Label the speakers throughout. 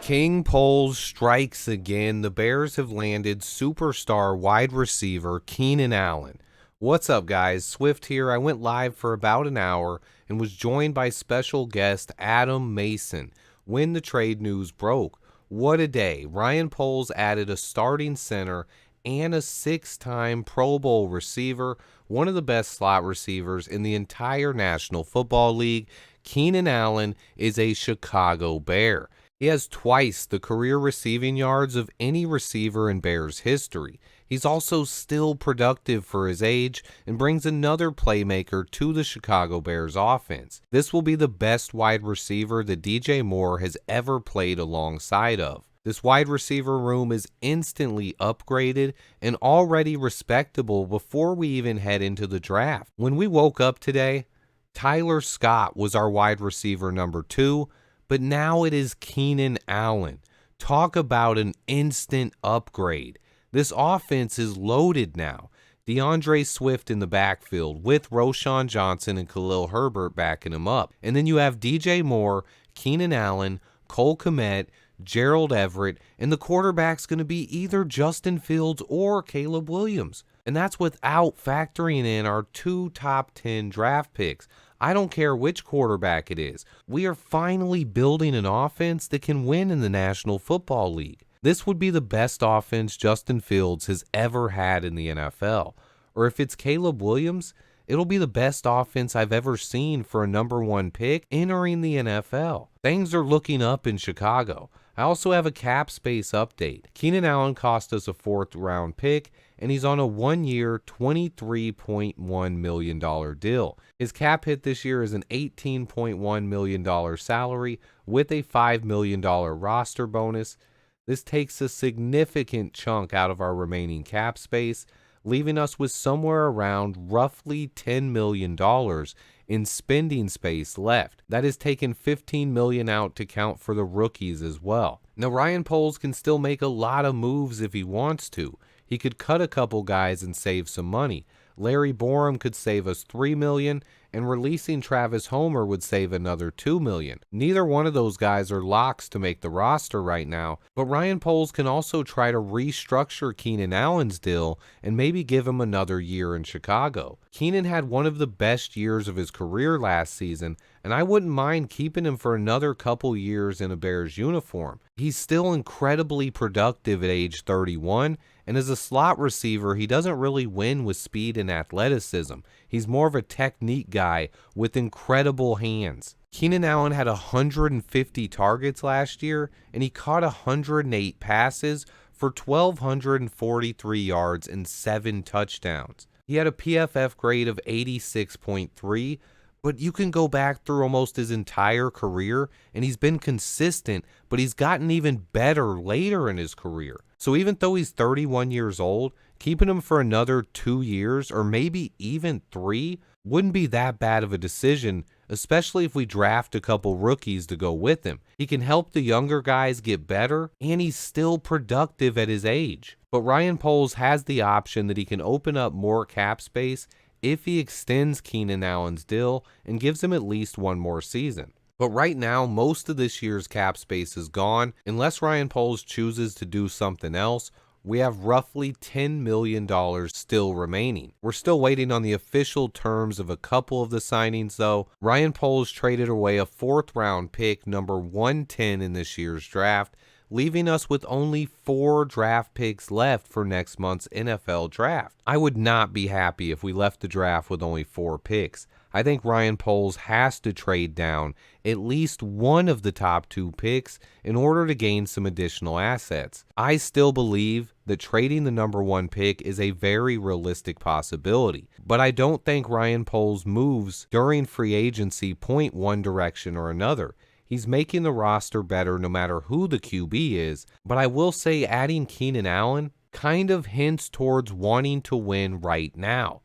Speaker 1: King Poles strikes again. The Bears have landed superstar wide receiver Keenan Allen. What's up, guys? Swift here. I went live for about an hour and was joined by special guest Adam Mason when the trade news broke. What a day. Ryan Poles added a starting center and a six-time Pro Bowl receiver, one of the best slot receivers in the entire National Football League. Keenan Allen is a Chicago Bear. He has twice the career receiving yards of any receiver in Bears history. He's also still productive for his age and brings another playmaker to the Chicago Bears offense. This will be the best wide receiver that DJ Moore has ever played alongside of. This wide receiver room is instantly upgraded and already respectable before we even head into the draft. When we woke up today, Tyler Scott was our wide receiver number 2, but now it is Keenan Allen. Talk about an instant upgrade. This offense is loaded now. DeAndre Swift in the backfield with Roschon Johnson and Khalil Herbert backing him up. And then you have DJ Moore, Keenan Allen, Cole Kmet, Gerald Everett, and the quarterback's going to be either Justin Fields or Caleb Williams. And that's without factoring in our 2 top 10 draft picks. I don't care which quarterback it is. We are finally building an offense that can win in the National Football League. This would be the best offense Justin Fields has ever had in the NFL. Or if it's Caleb Williams, it'll be the best offense I've ever seen for a number 1 pick entering the NFL. Things are looking up in Chicago. I also have a cap space update. Keenan Allen cost us a 4th round pick, and he's on a 1-year, $23.1 million deal. His cap hit this year is an $18.1 million salary with a $5 million roster bonus. This takes a significant chunk out of our remaining cap space, leaving us with somewhere around roughly $10 million in spending space left. That is taking $15 million out to count for the rookies as well. Now, Ryan Poles can still make a lot of moves if he wants to. He could cut a couple guys and save some money. Larry Borum could save us $3 million, and releasing Travis Homer would save another $2 million. Neither one of those guys are locks to make the roster right now, but Ryan Poles can also try to restructure Keenan Allen's deal and maybe give him another year in Chicago. Keenan had one of the best years of his career last season, and I wouldn't mind keeping him for another couple years in a Bears uniform. He's still incredibly productive at age 31, and as a slot receiver, he doesn't really win with speed and athleticism. He's more of a technique guy with incredible hands. Keenan Allen had 150 targets last year, and he caught 108 passes for 1,243 yards and 7 touchdowns. He had a PFF grade of 86.3, but you can go back through almost his entire career, and he's been consistent, but he's gotten even better later in his career. So even though he's 31 years old, keeping him for another 2 years or maybe even 3 wouldn't be that bad of a decision, especially if we draft a couple rookies to go with him. He can help the younger guys get better, and he's still productive at his age. But Ryan Poles has the option that he can open up more cap space if he extends Keenan Allen's deal and gives him at least 1 more season. But right now, most of this year's cap space is gone. Unless Ryan Poles chooses to do something else, we have roughly $10 million still remaining. We're still waiting on the official terms of a couple of the signings, though. Ryan Poles traded away a 4th round pick, number 110 in this year's draft, leaving us with only 4 draft picks left for next month's NFL draft. I would not be happy if we left the draft with only 4 picks. I think Ryan Poles has to trade down at least one of the top 2 picks in order to gain some additional assets. I still believe that trading the number 1 pick is a very realistic possibility, but I don't think Ryan Poles' moves during free agency point one direction or another. He's making the roster better no matter who the QB is, but I will say adding Keenan Allen kind of hints towards wanting to win right now.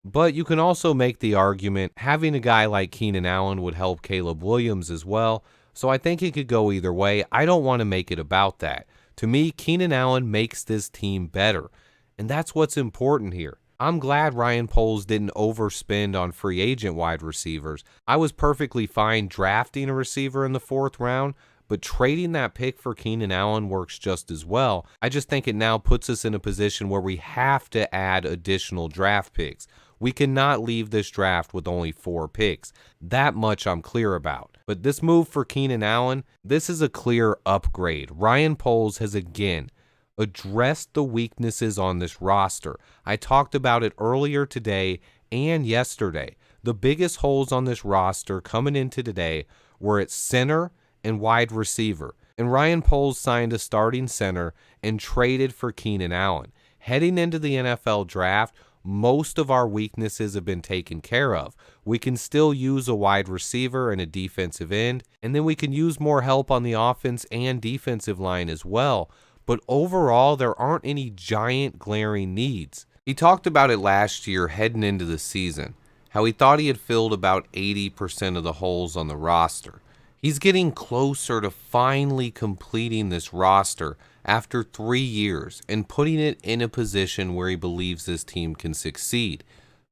Speaker 1: But you can also make the argument having a guy like Keenan Allen would help Caleb Williams as well, so I think it could go either way. I don't want to make it about that. To me, Keenan Allen makes this team better, and that's what's important here. I'm glad Ryan Poles didn't overspend on free agent wide receivers. I was perfectly fine drafting a receiver in the 4th round, but trading that pick for Keenan Allen works just as well. I just think it now puts us in a position where we have to add additional draft picks. We cannot leave this draft with only 4 picks. That much I'm clear about. But this move for Keenan Allen, this is a clear upgrade. Ryan Poles has again addressed the weaknesses on this roster. I talked about it earlier today and yesterday. The biggest holes on this roster coming into today were at center and wide receiver. And Ryan Poles signed a starting center and traded for Keenan Allen. Heading into the NFL draft, most of our weaknesses have been taken care of. We can still use a wide receiver and a defensive end, and then we can use more help on the offense and defensive line as well. But overall, there aren't any giant glaring needs. He talked about it last year heading into the season, how he thought he had filled about 80% of the holes on the roster. He's getting closer to finally completing this roster after 3 years and putting it in a position where he believes this team can succeed.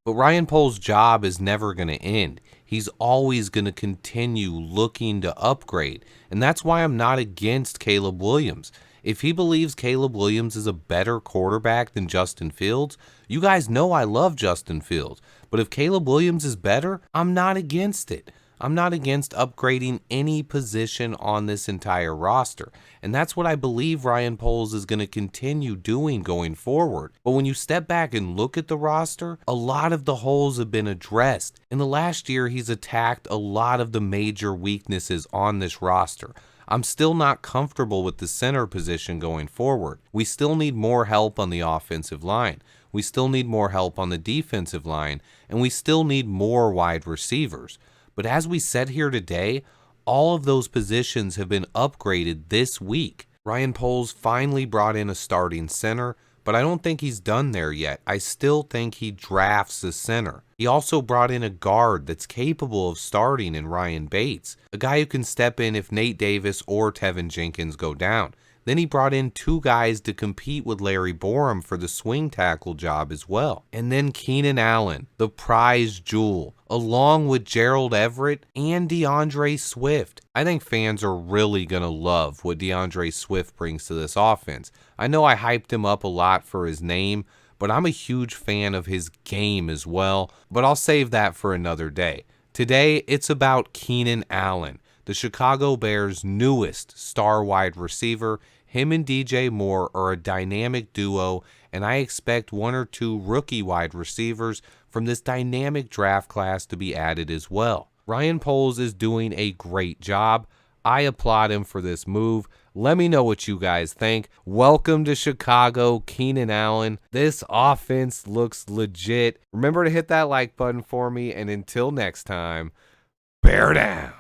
Speaker 1: But Ryan Poles' job is never going to end. He's always going to continue looking to upgrade, and that's why I'm not against Caleb Williams. If he believes Caleb Williams is a better quarterback than Justin Fields, you guys know I love Justin Fields. But if Caleb Williams is better, I'm not against it. I'm not against upgrading any position on this entire roster. And that's what I believe Ryan Poles is going to continue doing going forward. But when you step back and look at the roster, a lot of the holes have been addressed. In the last year, he's attacked a lot of the major weaknesses on this roster. I'm still not comfortable with the center position going forward. We still need more help on the offensive line. We still need more help on the defensive line. And we still need more wide receivers. But as we said here today, all of those positions have been upgraded this week. Ryan Poles finally brought in a starting center, but I don't think he's done there yet. I still think he drafts a center. He also brought in a guard that's capable of starting in Ryan Bates, a guy who can step in if Nate Davis or Tevin Jenkins go down. Then he brought in 2 guys to compete with Larry Borum for the swing tackle job as well. And then Keenan Allen, the prize jewel, along with Gerald Everett and DeAndre Swift. I think fans are really going to love what DeAndre Swift brings to this offense. I know I hyped him up a lot for his name, but I'm a huge fan of his game as well. But I'll save that for another day. Today, it's about Keenan Allen, the Chicago Bears' newest star wide receiver. Him and DJ Moore are a dynamic duo, and I expect 1 or 2 rookie wide receivers from this dynamic draft class to be added as well. Ryan Poles is doing a great job. I applaud him for this move. Let me know what you guys think. Welcome to Chicago, Keenan Allen. This offense looks legit. Remember to hit that like button for me, and until next time, bear down.